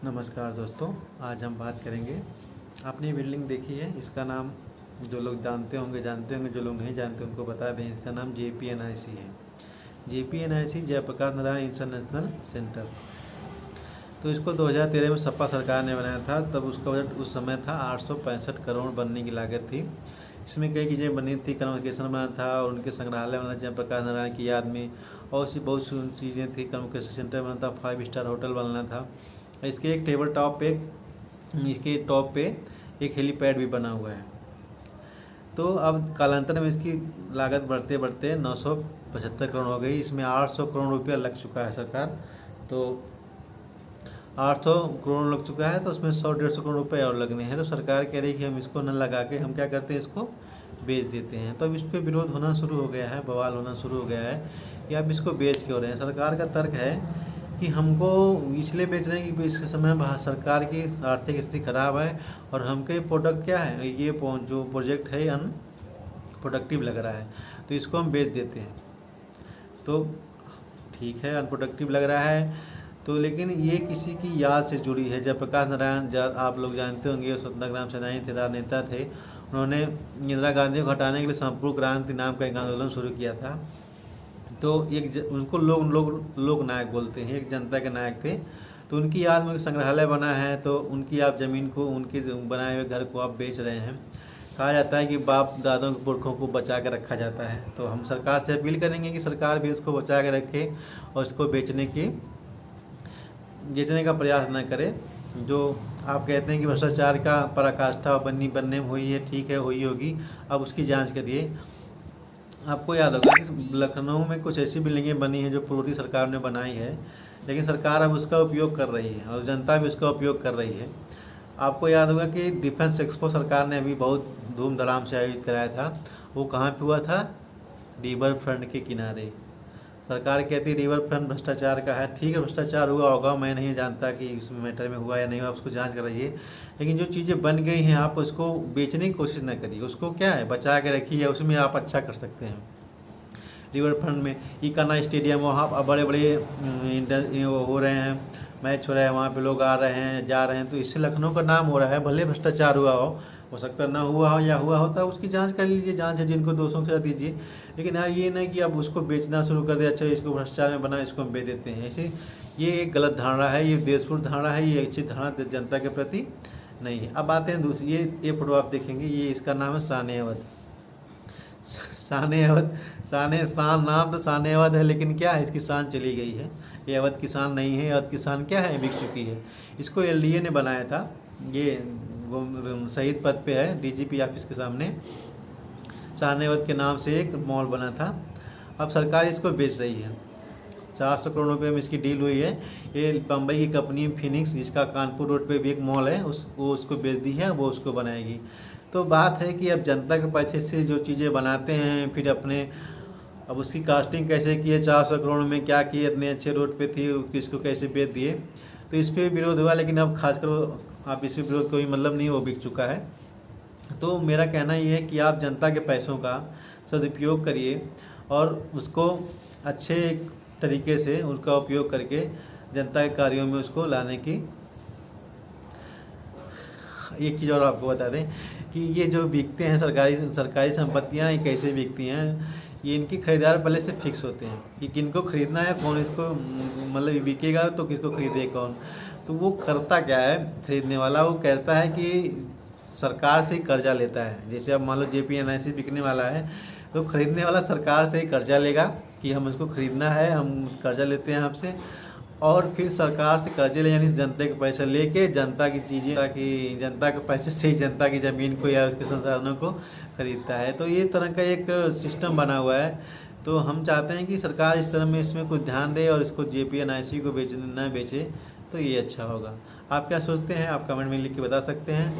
नमस्कार दोस्तों, आज हम बात करेंगे। आपने बिल्डिंग देखी है, इसका नाम जो लोग जानते होंगे, जो लोग नहीं जानते उनको बता दें। इसका नाम JPNIC है। JPNIC Jayaprakash Narayan international centre. तो इसको 2013 में सपा सरकार ने बनाया था। तब उसका बजट उस समय था 865 करोड़ बनने की लागत थी। इसमें कई चीज़ें बनी थी। कन्वोकेशन बना था और उनके संग्रहालय बना जयप्रकाश नारायण की याद में, और सी बहुत सी चीज़ें थी। कन्वोकेशन सेंटर बना था, 5 स्टार होटल बनना था। इसके एक टेबल टॉप पे इसके टॉप पे एक हेलीपैड भी बना हुआ है। तो अब कालांतर में इसकी लागत बढ़ते बढ़ते 975 करोड़ हो गई। इसमें 800 करोड़ रुपया लग चुका है सरकार। तो 800 करोड़ लग चुका है, तो उसमें 100-150 करोड़ रुपए और लगने हैं। तो सरकार कह रही है कि हम इसको न लगा के हम क्या करते हैं, इसको बेच देते हैं। तो अब इस पर विरोध होना शुरू हो गया है, बवाल होना शुरू हो गया है कि आप इसको बेच क्यों रहे हैं। सरकार का तर्क है कि हमको इसलिए बेच रहे हैं कि इस समय सरकार की आर्थिक स्थिति खराब है और हमको ये प्रोडक्ट क्या है, ये जो प्रोजेक्ट है अनप्रोडक्टिव लग रहा है, तो इसको हम बेच देते हैं। तो ठीक है, अनप्रोडक्टिव लग रहा है तो, लेकिन ये किसी की याद से जुड़ी है। जयप्रकाश नारायण आप लोग जानते होंगे, स्वतंत्रता ग्राम सेनानी थे, राजनेता थे। उन्होंने इंदिरा गांधी को हटाने के लिए संपूर्ण क्रांति नाम का एक आंदोलन शुरू किया था। तो उनको लोग नायक बोलते हैं, एक जनता के नायक थे। तो उनकी याद में संग्रहालय बना है, तो उनकी आप ज़मीन को, उनके बनाए हुए घर को आप बेच रहे हैं। कहा जाता है कि बाप दादों के पुरखों को बचा के रखा जाता है। तो हम सरकार से अपील करेंगे कि सरकार भी उसको बचा के रखे और इसको बेचने का प्रयास न करे। जो आप कहते हैं कि भ्रष्टाचार का पराकाष्ठा बनने में हुई है, ठीक है, हुई होगी, अब उसकी जाँच करिए। आपको याद होगा कि लखनऊ में कुछ ऐसी बिल्डिंगें बनी हैं जो पूर्व सरकार ने बनाई है, लेकिन सरकार अब उसका उपयोग कर रही है और जनता भी उसका उपयोग कर रही है। आपको याद होगा कि डिफेंस एक्सपो सरकार ने अभी बहुत धूमधाम से आयोजित कराया था। वो कहाँ पे हुआ था? रिवर फ्रंट के किनारे। सरकार कहती है रिवर फ्रंट भ्रष्टाचार का है। ठीक है, भ्रष्टाचार हुआ होगा, मैं नहीं जानता कि इस मैटर में हुआ या नहीं हुआ, उसको जांच कराइए। लेकिन जो चीज़ें बन गई हैं, आप उसको बेचने की कोशिश न करिए। उसको क्या है, बचा के रखिए, उसमें आप अच्छा कर सकते हैं। रिवर फ्रंट में इकाना स्टेडियम, वहाँ बड़े बड़े हो रहे हैं, मैच हो रहा है, वहाँ पे लोग आ रहे हैं, जा रहे हैं, तो इससे लखनऊ का नाम हो रहा है। भले भ्रष्टाचार हुआ हो सकता है ना हुआ हो, या हुआ होता है, उसकी जांच कर लीजिए, जांच है, जिनको दोषों से दीजिए। लेकिन हाँ, ये नहीं कि अब उसको बेचना शुरू कर दे, अच्छा इसको भ्रष्टाचार में बना, इसको हम बेच देते हैं। ऐसे ये एक गलत धारणा है, ये देशपूर्ण धारणा है, ये अच्छी धारणा जनता के प्रति नहीं है। अब आते हैं दूसरी, ये फोटो आप देखेंगे, ये इसका नाम है शान-ए-अवध। शान नाम तो शान-ए-अवध है, लेकिन क्या है, इसकी शान चली गई है। ये अवध की शान नहीं है, अवध की शान क्या है, बिक चुकी है। इसको LDA ने बनाया था। ये वो शहीद पद पे है, DGP ऑफिस के सामने। शान-ए-अवध के नाम से एक मॉल बना था। अब सरकार इसको बेच रही है। 400 करोड़ रुपये में इसकी डील हुई है। ये बम्बई की कंपनी फिनिक्स, जिसका कानपुर रोड पे भी एक मॉल है, वो उसको बेच दी है, वो उसको बनाएगी। तो बात है कि अब जनता के पैसे से जो चीज़ें बनाते हैं, फिर अब उसकी कास्टिंग कैसे की है, 400 करोड़ में क्या किए, इतने अच्छे रोड पे थी, किसको कैसे बेच दिए। तो इस पर विरोध हुआ, लेकिन अब खासकर आप इस पर विरोध कोई मतलब नहीं, वो बिक चुका है। तो मेरा कहना ये है कि आप जनता के पैसों का सदुपयोग करिए और उसको अच्छे तरीके से उसका उपयोग करके जनता के कार्यों में उसको लाने की। एक चीज़ और आपको बता दें कि ये जो बिकते हैं सरकारी संपत्तियां, ये कैसे बिकती हैं, ये इनकी खरीदार पहले से फिक्स होते हैं कि किनको खरीदना है, कौन इसको मतलब बिकेगा तो किसको खरीदे कौन। तो वो करता क्या है, खरीदने वाला वो कहता है कि सरकार से ही कर्जा लेता है। जैसे अब मान लो JPNIC बिकने वाला है, तो खरीदने वाला सरकार से ही कर्जा लेगा कि हम इसको खरीदना है, हम कर्जा लेते हैं आपसे, और फिर सरकार से कर्जे ले, यानी जनता के पैसे लेके जनता की चीज़ें, ताकि जनता के पैसे से ही जनता की ज़मीन को या उसके संसाधनों को खरीदता है। तो ये तरह का एक सिस्टम बना हुआ है। तो हम चाहते हैं कि सरकार इस तरह में इसमें कुछ ध्यान दे और इसको JPNIC को न बेचे, तो ये अच्छा होगा। आप क्या सोचते हैं, आप कमेंट में लिख के बता सकते हैं।